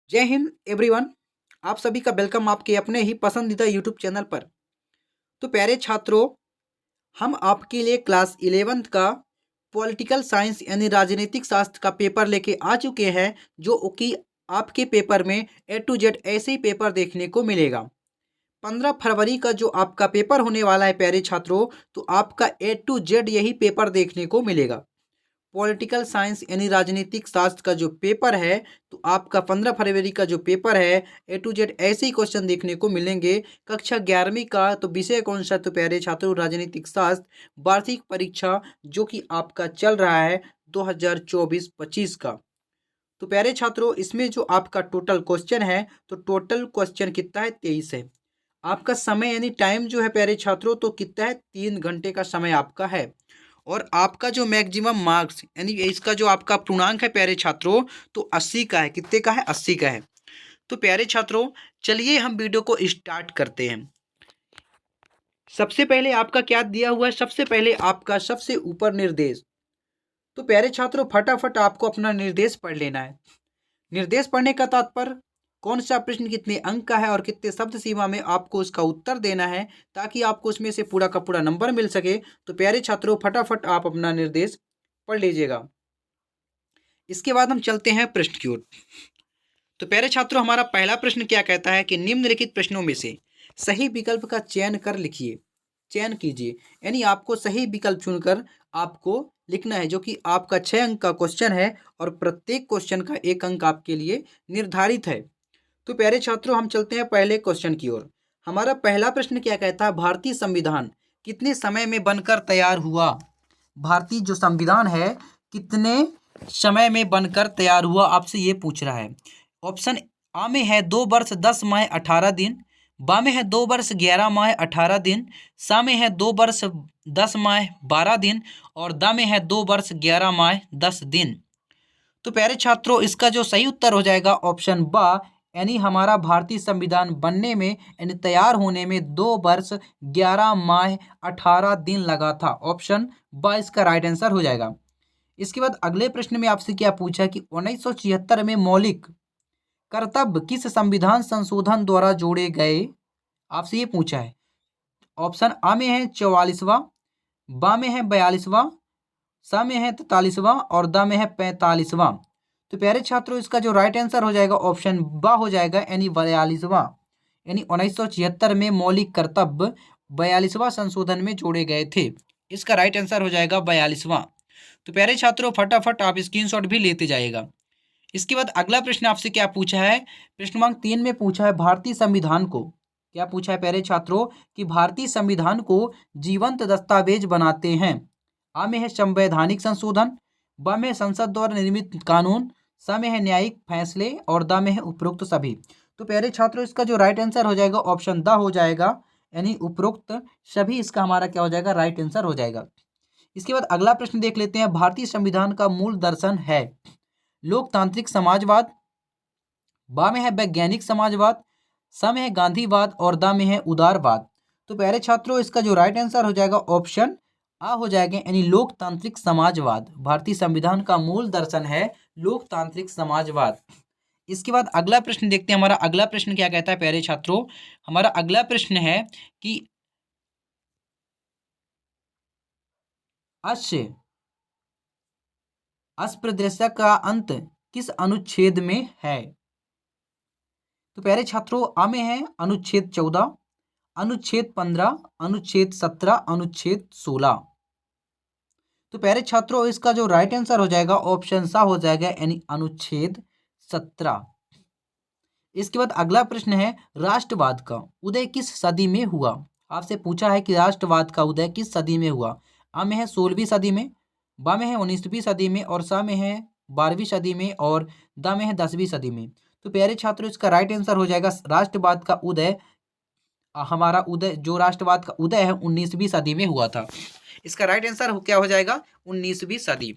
जय हिंद एवरीवन। आप सभी का वेलकम आपके अपने ही पसंदीदा यूट्यूब चैनल पर। तो प्यारे छात्रों, हम आपके लिए क्लास 11th का पॉलिटिकल साइंस यानी राजनीतिक शास्त्र का पेपर लेके आ चुके हैं, जो कि आपके पेपर में ए टू जेड ऐसे ही पेपर देखने को मिलेगा। 15 फरवरी का जो आपका पेपर होने वाला है प्यारे छात्रों, तो आपका ए टू जेड यही पेपर देखने को मिलेगा। पॉलिटिकल साइंस यानी राजनीतिक शास्त्र का जो पेपर है, तो आपका 15 फरवरी का जो पेपर है, ए टू जेड ऐसे ही क्वेश्चन देखने को मिलेंगे। कक्षा 11वीं का तो विषय कौन सा? तो प्यारे छात्रों, राजनीतिक शास्त्र वार्षिक परीक्षा जो कि आपका चल रहा है 2024-25 का। तो प्यारे छात्रों, इसमें जो आपका टोटल क्वेश्चन है, तो टोटल क्वेश्चन कितना है? 23 है। आपका समय यानी टाइम जो है प्यारे छात्रों, तो कितना है? 3 घंटे का समय आपका है। और आपका जो मैक्सिमम मार्क्स यानी इसका जो आपका पूर्णांक है प्यारे छात्रों, तो 80 का है। कितने का है? 80 का है। तो प्यारे छात्रों, चलिए हम वीडियो को स्टार्ट करते हैं। सबसे पहले आपका क्या दिया हुआ है? सबसे पहले आपका सबसे ऊपर निर्देश। तो प्यारे छात्रों, फटाफट आपको अपना निर्देश पढ़ लेना है। निर्देश पढ़ने का तात्पर्य कौन सा प्रश्न कितने अंक का है और कितने शब्द सीमा में आपको उसका उत्तर देना है, ताकि आपको उसमें से पूरा का पूरा नंबर मिल सके। तो प्यारे छात्रों, फटाफट आप अपना निर्देश पढ़ लीजिएगा। इसके बाद हम चलते हैं प्रश्न की ओर। तो प्यारे छात्रों, हमारा पहला प्रश्न क्या कहता है कि निम्नलिखित प्रश्नों में से सही विकल्प का चयन कर लिखिए। चयन कीजिए यानी आपको सही विकल्प चुनकर आपको लिखना है, जो कि आपका 6 अंक का क्वेश्चन है और प्रत्येक क्वेश्चन का 1 अंक आपके लिए निर्धारित है। तो प्यारे छात्रों, हम चलते हैं पहले क्वेश्चन की ओर। हमारा पहला प्रश्न क्या कहता है? भारतीय संविधान कितने समय में बनकर तैयार हुआ? भारतीय जो संविधान है, कितने समय में बनकर तैयार हुआ, आपसे ये पूछ रहा है। ऑप्शन आ में है 2 वर्ष 10 माह 18 दिन, बा में है 2 वर्ष 11 माह 18 दिन, सा में है 2 वर्ष 10 माह 12 दिन और दा में है 2 वर्ष 11 माह 10 दिन। तो प्यारे छात्रों, इसका जो सही उत्तर हो जाएगा ऑप्शन बा, यानी हमारा भारतीय संविधान बनने में यानी तैयार होने में 2 वर्ष 11 माह 18 दिन लगा था। ऑप्शन बा इसका राइट आंसर हो जाएगा। इसके बाद अगले प्रश्न में आपसे क्या पूछा कि 1976 में मौलिक कर्तव्य किस संविधान संशोधन द्वारा जोड़े गए? आपसे ये पूछा है। ऑप्शन आ में है 44वां, बा में है 42वां, सा में है 43वां और दा में है 45वां। तो प्यारे छात्रों, इसका जो राइट आंसर हो जाएगा ऑप्शन बा हो जाएगा, यानी 42वां। यानी 1976 में मौलिक कर्तव्य 42वां संशोधन में जोड़े गए थे। इसका राइट आंसर हो जाएगा 42वां। तो प्यारे छात्रों, फटाफट आप स्क्रीनशॉट भी लेते जाइएगा। इसके बाद अगला प्रश्न आपसे क्या पूछा है? प्रश्न क्रमांक 3 में पूछा है भारतीय संविधान को क्या पूछा है प्यारे छात्रों कि भारतीय संविधान को जीवंत दस्तावेज बनाते हैं। आ में है संवैधानिक संशोधन, ब में है संसद द्वारा निर्मित कानून, स में है न्यायिक फैसले और द में है उपरोक्त सभी। तो प्यारे छात्रों, इसका जो राइट आंसर हो जाएगा ऑप्शन द हो जाएगा, यानी उपरोक्त सभी इसका हमारा क्या हो जाएगा? राइट आंसर हो जाएगा। इसके बाद अगला प्रश्न देख लेते हैं। भारतीय संविधान का मूल दर्शन है लोकतांत्रिक समाजवाद, बा में है वैज्ञानिक समाजवाद, स में है गांधीवाद और दा में है उदारवाद। तो प्यारे छात्रों, इसका जो राइट आंसर हो जाएगा ऑप्शन आ हो जाएगा, यानी लोकतांत्रिक समाजवाद। भारतीय संविधान का मूल दर्शन है लोकतांत्रिक समाजवाद। इसके बाद अगला प्रश्न देखते हैं। हमारा अगला प्रश्न क्या कहता है प्यारे छात्रों? हमारा अगला प्रश्न है कि अस्पृश्यता का अंत किस अनुच्छेद में है? तो प्यारे छात्रों, आ में है अनुच्छेद 14, अनुच्छेद 15, अनुच्छेद 17, अनुच्छेद 16। तो प्यारे छात्रों, इसका जो राइट आंसर हो जाएगा ऑप्शन सा हो जाएगा, यानी अनुच्छेद 17। इसके बाद अगला प्रश्न है राष्ट्रवाद का उदय किस सदी में हुआ? आपसे पूछा है कि राष्ट्रवाद का उदय किस सदी में हुआ। आ में है 16वीं सदी में, बा में है 19वीं सदी में और सा में है 12वीं सदी में और दा में है 10वीं सदी में। तो प्यारे छात्रों, इसका राइट आंसर हो जाएगा राष्ट्रवाद का उदय, हमारा उदय जो राष्ट्रवाद का उदय है 19वीं सदी में हुआ था। इसका राइट आंसर क्या हो जाएगा? 19वीं सदी।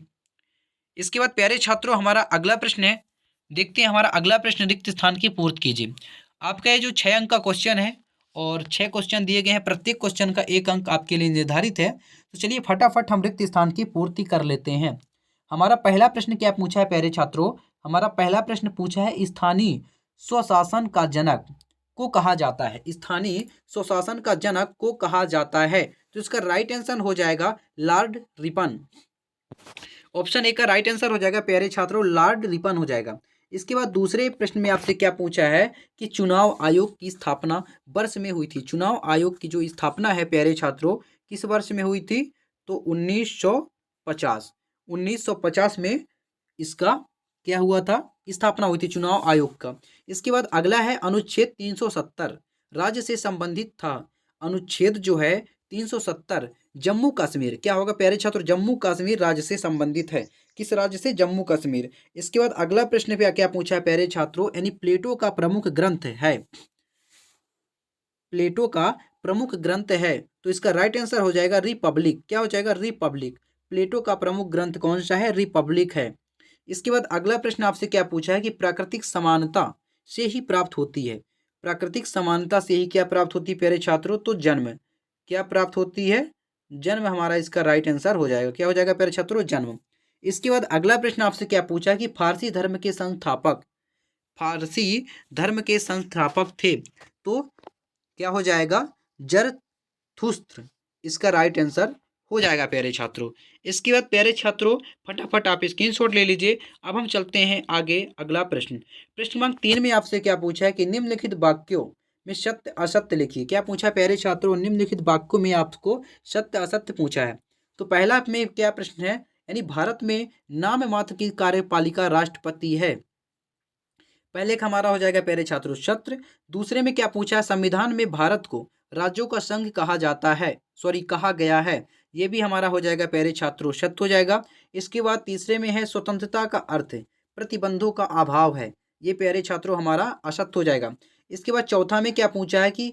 इसके बाद प्यारे छात्रों, हमारा अगला प्रश्न है, देखते हैं हमारा अगला प्रश्न, रिक्त स्थान की पूर्ति कीजिए। आपका ये जो 6 अंक का क्वेश्चन है और 6 क्वेश्चन दिए गए हैं, प्रत्येक क्वेश्चन का 1 अंक आपके लिए निर्धारित है। तो चलिए फटाफट हम रिक्त स्थान की पूर्ति कर लेते हैं। हमारा पहला प्रश्न क्या पूछा है प्यारे छात्रों? हमारा पहला प्रश्न पूछा है स्थानीय स्वशासन का जनक को कहा जाता है? स्थानीय स्वशासन का जनक को कहा जाता है? तो इसका राइट आंसर हो जाएगा लॉर्ड रिपन। ऑप्शन ए का राइट आंसर हो जाएगा प्यारे छात्रों, लॉर्ड रिपन हो जाएगा। इसके बाद दूसरे प्रश्न में आपसे क्या पूछा है कि चुनाव आयोग की स्थापना वर्ष में हुई थी? चुनाव आयोग की जो स्थापना है प्यारे छात्रों किस वर्ष में हुई थी? तो 1950। 1950 में इसका क्या हुआ था? स्थापना हुई थी चुनाव आयोग का। इसके बाद अगला है अनुच्छेद 370 राज्य से संबंधित था। अनुच्छेद जो है 370 जम्मू कश्मीर, क्या होगा प्यारे छात्र? जम्मू कश्मीर राज्य से संबंधित है। किस राज्य से? जम्मू कश्मीर। इसके बाद अगला प्रश्न पे क्या पूछा है प्यारे छात्रों? यानी प्लेटो का प्रमुख ग्रंथ है, प्लेटो का प्रमुख ग्रंथ है, तो इसका राइट आंसर हो जाएगा रिपब्लिक। क्या हो जाएगा? रिपब्लिक। प्लेटो का प्रमुख ग्रंथ कौन सा है? रिपब्लिक है। इसके बाद अगला प्रश्न आपसे क्या पूछा है कि प्राकृतिक समानता से ही प्राप्त होती है। प्राकृतिक समानता से ही क्या प्राप्त होती है प्यारे छात्रों? तो जन्म। क्या प्राप्त होती है? जन्म हमारा इसका राइट आंसर हो जाएगा। क्या हो जाएगा प्यारे छात्रों? जन्म। इसके बाद अगला प्रश्न आपसे क्या पूछा कि फारसी धर्म के संस्थापक, फारसी धर्म के संस्थापक थे, तो क्या हो जाएगा? जरथुस्त्र। इसका राइट आंसर हो जाएगा प्यारे छात्रों। इसके बाद प्यारे छात्रों फटाफट आप स्क्रीनशॉट ले लीजिए। अब हम चलते हैं आगे। अगला प्रश्न, प्रश्न क्रमांक 3 में आपसे क्या पूछा है कि निम्नलिखित वाक्यों में सत्य असत्य लिखिए। क्या पूछा है प्यारे छात्रों? निम्नलिखित वाक्यों में आपको सत्य असत्य पूछा है। तो पहला में क्या प्रश्न है, यानी भारत में नाम मात्र की कार्यपालिका राष्ट्रपति है। पहले का हमारा हो जाएगा प्यारे छात्रों सत्र। दूसरे में क्या पूछा है? संविधान में भारत को राज्यों का संघ कहा जाता है, सॉरी कहा गया है। ये भी हमारा हो जाएगा प्यारे छात्रों सत्य हो जाएगा। इसके बाद तीसरे में है स्वतंत्रता का अर्थ प्रतिबंधों का अभाव है। ये प्यारे छात्रों हमारा असत्य हो जाएगा। इसके बाद चौथा में क्या पूछा है कि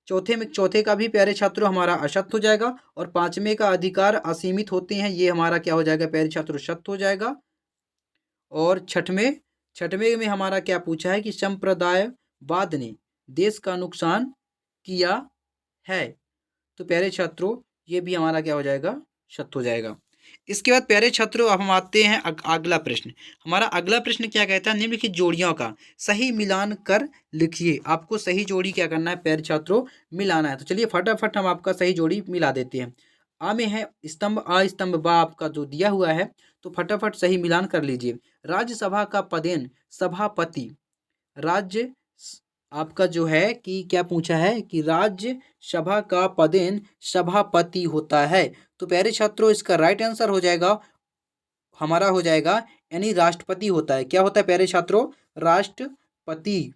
चौथे का भी प्यारे छात्रों हमारा असत्य हो जाएगा। और पांचवें का अधिकार असीमित होते हैं, ये हमारा क्या हो जाएगा प्यारे छात्रों? सत्य हो जाएगा। और छठवें में हमारा क्या पूछा है कि संप्रदायवाद ने देश का नुकसान किया है। तो प्यारे छात्रों ये भी हमारा क्या हो जाएगा? सत्य हो जाएगा। इसके बाद प्यारे छात्रों अब हम आते हैं अगला प्रश्न। हमारा अगला प्रश्न क्या कहता है? निम्नलिखित जोड़ियों का सही मिलान कर लिखिए। आपको सही जोड़ी क्या करना है प्यारे छात्रों? मिलाना है। तो चलिए फटाफट हम आपका सही जोड़ी मिला देते हैं। आ में है स्तंभ आ स्तंभ बा आपका जो दिया हुआ है, तो फटाफट सही मिलान कर लीजिए। राज्यसभा का पदेन सभापति, राज्य आपका जो है कि क्या पूछा है कि राज्यसभा का पदेन सभापति होता है। तो प्यारे छात्रों इसका राइट आंसर हो जाएगा हमारा हो जाएगा यानी राष्ट्रपति होता है। क्या होता है प्यारे छात्रों? राष्ट्रपति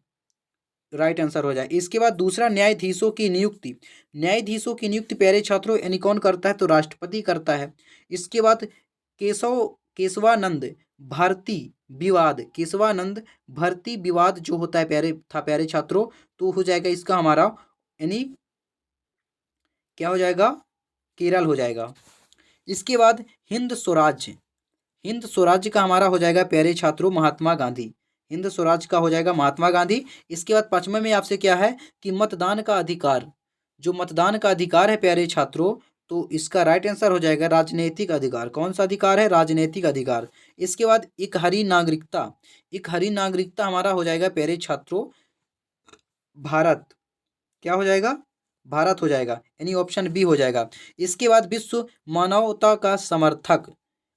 राइट आंसर हो जाए। इसके बाद दूसरा न्यायाधीशों की नियुक्ति, न्यायाधीशों की नियुक्ति प्यारे छात्रों यानी कौन करता है? तो राष्ट्रपति करता है। इसके बाद केशवानंद भारती विवाद, केशवानंद भर्ती विवाद जो होता है प्यारे छात्रों, तो हो जाएगा इसका हमारा यानी क्या हो जाएगा? केरल हो जाएगा। इसके बाद हिंद स्वराज्य, हिंद स्वराज्य का हमारा हो जाएगा प्यारे छात्रों महात्मा गांधी, हिंद स्वराज का हो जाएगा महात्मा गांधी। इसके बाद पांचवें में आपसे क्या है कि मतदान का अधिकार, जो मतदान का अधिकार है प्यारे छात्रों, तो इसका राइट आंसर हो जाएगा राजनीतिक अधिकार। कौन सा अधिकार है? राजनीतिक अधिकार। इसके बाद एक हरी नागरिकता, एक हरी नागरिकता हमारा हो जाएगा प्यारे छात्रों भारत। क्या हो जाएगा? भारत हो जाएगा यानी ऑप्शन बी हो जाएगा। इसके बाद विश्व मानवता का समर्थक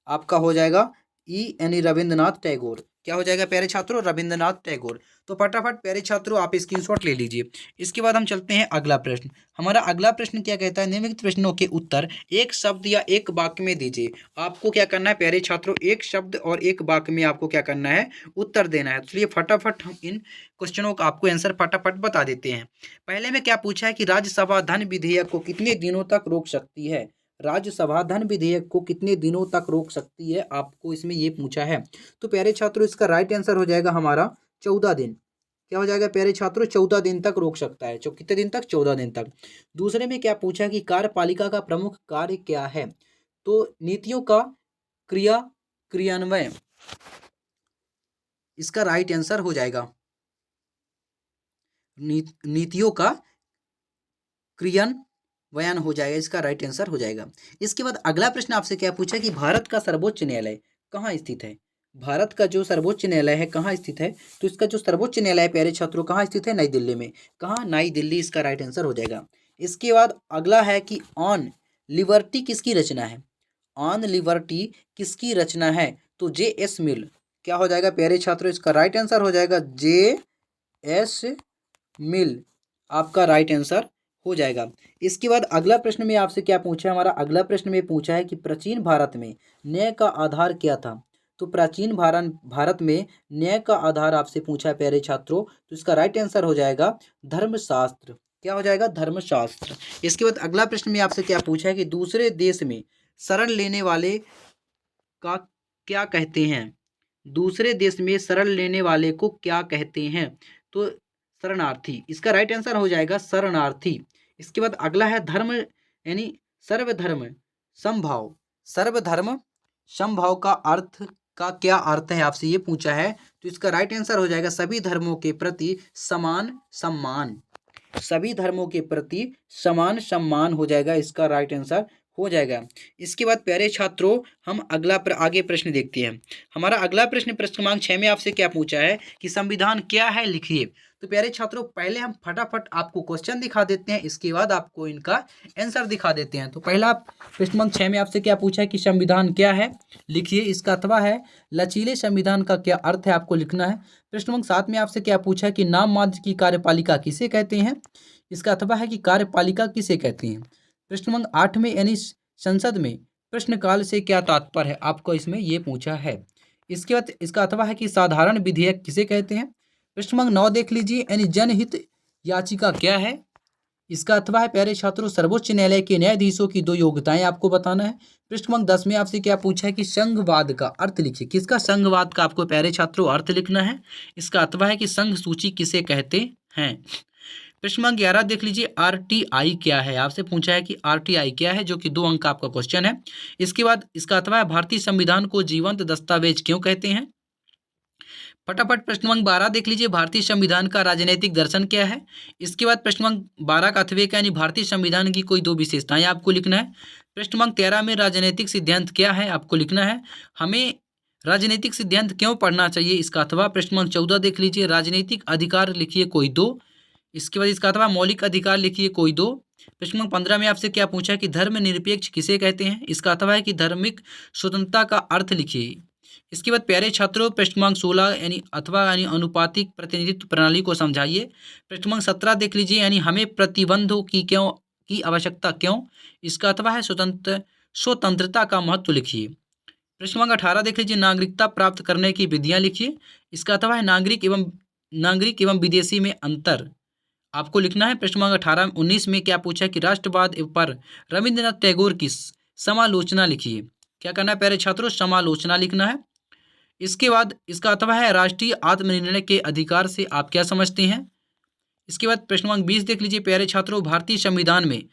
आपका हो जाएगा ई यानी रविंद्रनाथ टैगोर। क्या हो जाएगा प्यारे छात्रों? रविंद्रनाथ टैगोर। तो फटाफट प्यारे छात्रों आप स्क्रीनशॉट ले लीजिए। इसके बाद हम चलते हैं अगला प्रश्न। हमारा अगला प्रश्न क्या कहता है? निम्नलिखित प्रश्नों के उत्तर एक शब्द या एक वाक्य में दीजिए। आपको क्या करना है प्यारे छात्रों? एक शब्द और एक वाक्य में आपको क्या करना है? उत्तर देना है। तो चलिए फटाफट हम इन क्वेश्चनों का आपको आंसर फटाफट बता देते हैं। पहले में क्या पूछा है कि राज्यसभा धन विधेयक को कितने दिनों तक रोक सकती है? राज्यसभा धन विधेयक को कितने दिनों तक रोक सकती है, आपको इसमें ये पूछा है। तो प्यारे छात्रों इसका राइट आंसर हो जाएगा हमारा 14 दिन। क्या हो जाएगा प्यारे छात्रों? 14 दिन तक रोक सकता है। कितने दिन तक? 14 दिन तक। दूसरे में क्या पूछा है कि कार्यपालिका का प्रमुख कार्य क्या है? तो नीतियों का क्रियान्वयन, इसका राइट आंसर हो जाएगा नीतियों का क्रियान्वयन हो जाएगा, इसका राइट आंसर हो जाएगा। इसके बाद अगला प्रश्न आपसे क्या पूछा कि भारत का सर्वोच्च न्यायालय कहाँ स्थित है? भारत का जो सर्वोच्च न्यायालय है कहाँ स्थित है? तो इसका जो सर्वोच्च न्यायालय है प्यारे छात्रों कहाँ स्थित है? नई दिल्ली में। कहाँ? नई दिल्ली इसका राइट आंसर हो जाएगा। इसके बाद अगला है कि ऑन लिबर्टी किसकी रचना है? ऑन लिबर्टी किसकी रचना है? तो जे एस मिल। क्या हो जाएगा प्यारे छात्रों? इसका राइट आंसर हो जाएगा जे एस मिल, आपका राइट आंसर हो जाएगा। इसके बाद अगला प्रश्न में आपसे क्या पूछा है? हमारा अगला प्रश्न में पूछा है कि प्राचीन भारत में न्याय का आधार क्या था? तो प्राचीन भारत में न्याय का आधार आपसे पूछा है प्यारे छात्रों, तो इसका राइट आंसर हो जाएगा धर्मशास्त्र। क्या हो जाएगा? धर्मशास्त्र। इसके बाद अगला प्रश्न में आपसे क्या पूछा है कि दूसरे देश में शरण लेने वाले का क्या कहते हैं? दूसरे देश में शरण लेने वाले को क्या कहते हैं? तो शरणार्थी। इसका राइट आंसर हो जाएगा शरणार्थी। इसके बाद अगला है धर्म यानी सर्वधर्म समभाव। सर्वधर्म समभाव का क्या अर्थ है? आपसे ये पूछा है, तो इसका राइट आंसर हो जाएगा सभी धर्मों के प्रति समान सम्मान। सभी धर्मों के प्रति समान सम्मान हो जाएगा, इसका राइट आंसर हो जाएगा। इसके बाद प्यारे छात्रों हम आगे प्रश्न देखते हैं। हमारा अगला प्रश्न क्रमांक 6 में आपसे क्या पूछा है कि संविधान क्या है, लिखिए। तो प्यारे छात्रों पहले हम फटाफट आपको क्वेश्चन दिखा देते हैं, इसके बाद आपको इनका आंसर दिखा देते हैं। तो पहला प्रश्न क्रमांक 6 में आपसे क्या पूछा है कि संविधान क्या है, लिखिए। इसका अथवा है लचीले संविधान का क्या अर्थ है, आपको लिखना है। प्रश्न क्रमांक 7 में आपसे क्या पूछा है कि नाम मात्र की कार्यपालिका किसे कहते हैं? इसका अथवा है कि कार्यपालिका किसे कहते हैं। प्रश्न क्रमांक 8 में यानी संसद में प्रश्नकाल से क्या तात्पर्य है, आपको इसमें ये पूछा है। इसके बाद इसका अथवा है कि साधारण विधेयक किसे कहते हैं। प्रश्न क्रमांक 9 देख लीजिए, यानी जनहित याचिका क्या है। इसका अथवा है प्यारे छात्रों सर्वोच्च न्यायालय के न्यायाधीशों की 2 योग्यताएं आपको बताना है। प्रश्न क्रमांक 10 में आपसे क्या पूछा है कि संघवाद का अर्थ लिखिए। किसका? संघवाद का आपको प्यारे छात्रों अर्थ लिखना है। इसका अथवा है कि संघ सूची किसे कहते हैं। प्रश्न क्रमांक 11 देख लीजिए, आरटीआई क्या है, आपसे पूछा है कि आरटीआई क्या है, जो कि 2 अंक का आपका क्वेश्चन है। इसके बाद इसका अथवा है भारतीय संविधान को जीवंत दस्तावेज क्यों कहते हैं। फटाफट प्रश्न क्रमांक 12 देख लीजिए, भारतीय संविधान का राजनीतिक दर्शन क्या है। इसके बाद प्रश्न क्रमांक 12 का अथवे का यानी भारतीय संविधान की कोई 2 विशेषताएं आपको लिखना है। प्रश्न क्रमांक 13 में राजनीतिक सिद्धांत क्या है, आपको लिखना है। हमें राजनीतिक सिद्धांत क्यों पढ़ना चाहिए, इसका अथवा। प्रश्न क्रमांक 14 देख लीजिए, राजनीतिक अधिकार लिखिए कोई 2। इसके बाद इसका अथवा मौलिक अधिकार लिखिए कोई 2। प्रश्न क्रमांक 15 में आपसे क्या पूछा है कि धर्मनिरपेक्ष किसे कहते हैं। इसका अथवा है कि धार्मिक स्वतंत्रता का अर्थ लिखिए। इसके बाद प्यारे छात्रों प्रश्न क्रमांक 16 यानी अनुपातिक प्रतिनिधित्व प्रणाली को समझाइए। प्रश्न क्रमांक 17 देख लीजिए, यानी हमें प्रतिबंधों की आवश्यकता क्यों। इसका अथवा है स्वतंत्रता का महत्व लिखिए। प्रश्न क्रमांक 18 देख लीजिए, नागरिकता प्राप्त करने की विधियां लिखिए। इसका अथवा है नागरिक एवं विदेशी में अंतर, आपको लिखना है। प्रश्न क्रमांक 19 में क्या पूछा है कि राष्ट्रवाद पर रविंद्रनाथ टैगोर की समालोचना लिखिए। क्या करना है प्यारे छात्रों? समालोचना लिखना है। इसके बाद इसका अथवा है राष्ट्रीय आत्मनिर्णय के अधिकार से आप क्या समझते हैं। इसके बाद प्रश्न क्रमांक 20 देख लीजिए प्यारे छात्रों, भारतीय संविधान में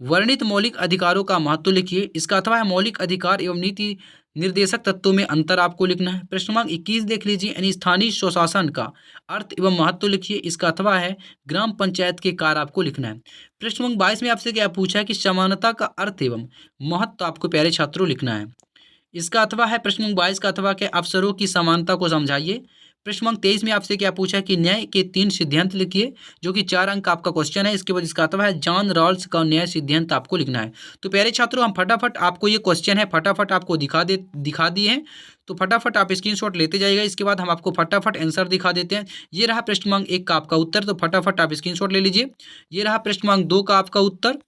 वर्णित मौलिक अधिकारों का महत्व लिखिए। इसका अथवा है मौलिक अधिकार एवं नीति निर्देशक तत्वों में अंतर, आपको लिखना है। प्रश्न क्रमांक 21 देख लीजिए, यानी स्थानीय स्वशासन का अर्थ एवं महत्व लिखिए। इसका अथवा है ग्राम पंचायत के कार्य, आपको लिखना है। प्रश्न क्रमांक 22 में आपसे क्या पूछा है कि समानता का अर्थ एवं महत्व, आपको प्यारे छात्रों लिखना है। इसका अथवा है प्रश्न क्रमांक 22 का अथवा के अवसरों की समानता को समझाइए। प्रश्न क्रमांक 23 में आपसे क्या पूछा है कि न्याय के 3 सिद्धांत लिखिए, जो कि 4 अंक का आपका क्वेश्चन है। इसके बाद इसका अथवा है जॉन रॉल्स का न्याय सिद्धांत, आपको लिखना है। तो प्यारे छात्रों हम फटाफट आपको ये क्वेश्चन है फटाफट आपको दिखा दिए हैं, तो फटाफट आप स्क्रीनशॉट लेते जाइएगा। इसके बाद हम आपको फटाफट आंसर दिखा देते हैं। ये रहा प्रश्न क्रमांक 1 का आपका उत्तर, तो फटाफट आप स्क्रीनशॉट ले लीजिए। ये रहा प्रश्न क्रमांक 2 का आपका उत्तर।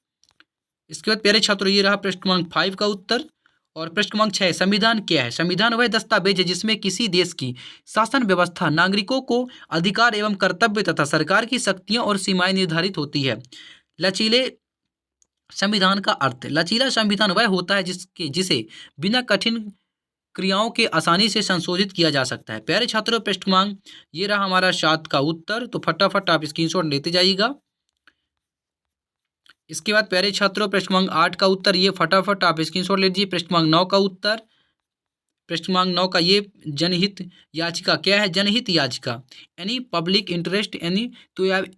इसके बाद प्यारे छात्रों ये रहा प्रश्न क्रमांक 5 का उत्तर। और प्रश्न क्रमांक 6, संविधान क्या है। संविधान वह दस्तावेज है जिसमें किसी देश की शासन व्यवस्था, नागरिकों को अधिकार एवं कर्तव्य तथा सरकार की शक्तियां और सीमाएं निर्धारित होती है। लचीले संविधान का अर्थ, लचीला संविधान वह होता है जिसे बिना कठिन क्रियाओं के आसानी से संशोधित किया जा सकता है। प्यारे छात्रों प्रश्न क्रमांक ये रहा हमारा 7 का उत्तर, तो फटाफट आप स्क्रीनशॉट लेते जाइएगा। इसके बाद प्यारे छात्रों प्रश्न क्रमांक 8 का उत्तर, ये फटाफट आप स्क्रीनशॉट ले लीजिए। प्रश्न क्रमांक 9 का उत्तर, प्रश्न क्रमांक 9 का ये जनहित याचिका क्या है। जनहित याचिका यानी पब्लिक इंटरेस्ट, यानी तो यार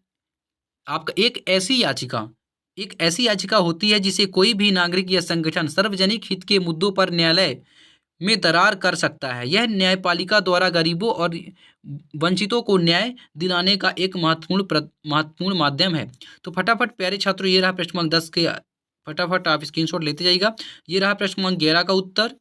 आपका एक ऐसी याचिका होती है जिसे कोई भी नागरिक या संगठन सार्वजनिक हित के मुद्दों पर न्यायालय में दरार कर सकता है। यह न्यायपालिका द्वारा गरीबों और वंचितों को न्याय दिलाने का एक महत्वपूर्ण माध्यम है। तो फटाफट प्यारे छात्रों, ये रहा प्रश्न क्रमांक 10 के, फटाफट आप स्क्रीनशॉट लेते जाइएगा। ये रहा प्रश्न क्रमांक 11 का उत्तर,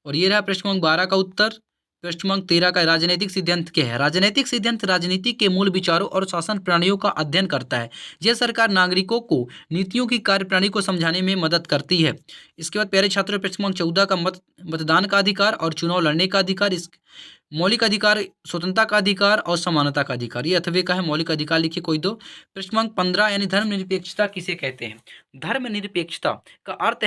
और ये रहा प्रश्न क्रमांक 12 का उत्तर। प्रश्न क्रमांक 13 का राजनीतिक सिद्धांत क्या है? राजनीतिक सिद्धांत राजनीति के मूल विचारों और शासन प्रणालियों का अध्ययन करता है। यह सरकार नागरिकों को नीतियों की कार्यप्रणाली को समझाने में मदद करती है। इसके बाद प्यारे छात्रों, प्रश्न क्रमांक 14 का मतदान का अधिकार और चुनाव लड़ने का अधिकार, इस मौलिक अधिकार, स्वतंत्रता का अधिकार और समानता का अधिकार, ये अथवे का है। मौलिक अधिकार लिखिए कोई दो। प्रश्न क्रमांक 15 यानी धर्मनिरपेक्षता किसे कहते हैं? धर्मनिरपेक्षता का अर्थ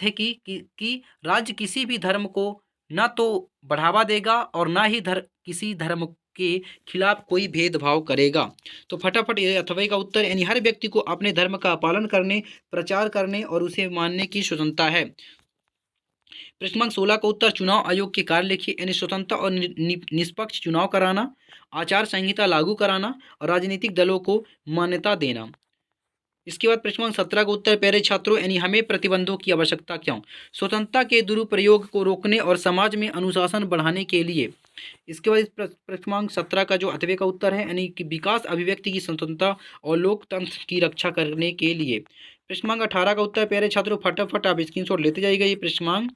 है कि राज्य किसी भी धर्म को न तो बढ़ावा देगा और ना ही किसी धर्म के खिलाफ कोई भेदभाव करेगा। तो फटाफट ये अथवा का उत्तर, यानी हर व्यक्ति को अपने धर्म का पालन करने, प्रचार करने और उसे मानने की स्वतंत्रता है। प्रश्न क्रमांक 16 का उत्तर, चुनाव आयोग के कार्य लिखिए, यानी स्वतंत्र और निष्पक्ष चुनाव कराना, आचार संहिता लागू कराना और राजनीतिक दलों को मान्यता देना। इसके बाद प्रश्न क्रमांक 17 का उत्तर, प्यारे छात्रों, यानी हमें प्रतिबंधों की आवश्यकता क्यों? स्वतंत्रता के दुरुपयोग को रोकने और समाज में अनुशासन बढ़ाने के लिए। इसके बाद प्रश्न क्रमांक 17 का जो अथवे का उत्तर है, यानी कि विकास, अभिव्यक्ति की स्वतंत्रता और लोकतंत्र की रक्षा करने के लिए। प्रश्न क्रमांक 18 का उत्तर, प्यारे छात्रों, फटाफट आप स्क्रीनशॉट लेते जाइएगा। ये प्रश्न क्रमांक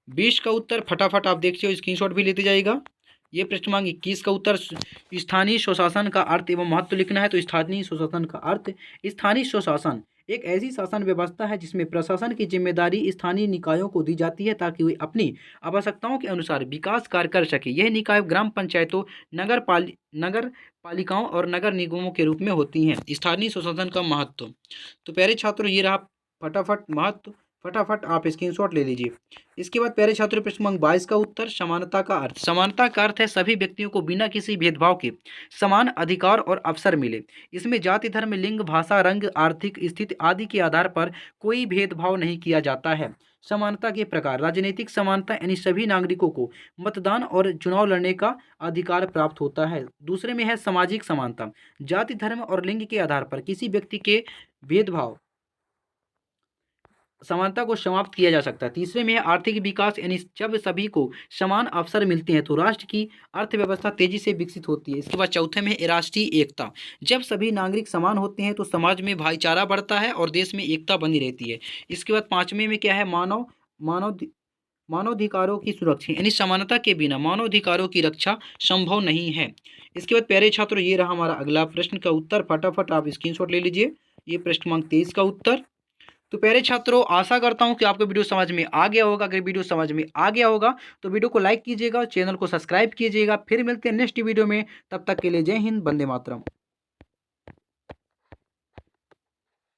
20 का उत्तर फटाफट आप देखिए, स्क्रीनशॉट भी लेते जाइएगा। ये प्रश्न क्रमांक 21 का उत्तर, स्थानीय स्वशासन का अर्थ एवं महत्व लिखना है। तो स्थानीय स्वशासन का अर्थ, स्थानीय स्वशासन एक ऐसी शासन व्यवस्था है जिसमें प्रशासन की जिम्मेदारी स्थानीय निकायों को दी जाती है ताकि वे अपनी आवश्यकताओं के अनुसार विकास कार्य कर सके। यह निकाय ग्राम पंचायतों, नगर पालिकाओं और नगर निगमों के रूप में होती हैं। स्थानीय स्वशासन का महत्व। तो प्यारे छात्रों, ये रहा फटाफट महत्व, फटाफट आप स्क्रीनशॉट ले लीजिए। इसके बाद प्यारे छात्रों, प्रश्न क्रमांक 22 का उत्तर, समानता का अर्थ। समानता का अर्थ है सभी व्यक्तियों को बिना किसी भेदभाव के समान अधिकार और अवसर मिले। इसमें जाति, धर्म, लिंग, भाषा, रंग, आर्थिक स्थिति आदि के आधार पर कोई भेदभाव नहीं किया जाता है। समानता के प्रकार, राजनीतिक समानता, यानी सभी नागरिकों को मतदान और चुनाव लड़ने का अधिकार प्राप्त होता है। दूसरे में है सामाजिक समानता, जाति, धर्म और लिंग के आधार पर किसी व्यक्ति के भेदभाव, समानता को समाप्त किया जा सकता है। तीसरे में है आर्थिक विकास, यानी जब सभी को समान अवसर मिलते हैं तो राष्ट्र की अर्थव्यवस्था तेजी से विकसित होती है। इसके बाद चौथे में है राष्ट्रीय एकता, जब सभी नागरिक समान होते हैं तो समाज में भाईचारा बढ़ता है और देश में एकता बनी रहती है। इसके बाद पांचवें में क्या है, मानवाधिकारों की सुरक्षा, यानी समानता के बिना मानवाधिकारों की रक्षा संभव नहीं है। इसके बाद प्यारे छात्रों, ये रहा हमारा अगला प्रश्न का उत्तर, फटाफट आप स्क्रीनशॉट ले लीजिए। ये प्रश्न क्रमांक 23 का उत्तर। तो प्यारे छात्रों, आशा करता हूं कि आपको वीडियो समझ में आ गया होगा। अगर वीडियो समझ में आ गया होगा तो वीडियो को लाइक कीजिएगा, चैनल को सब्सक्राइब कीजिएगा। फिर मिलते हैं नेक्स्ट वीडियो में, तब तक के लिए जय हिंद, वंदे मातरम।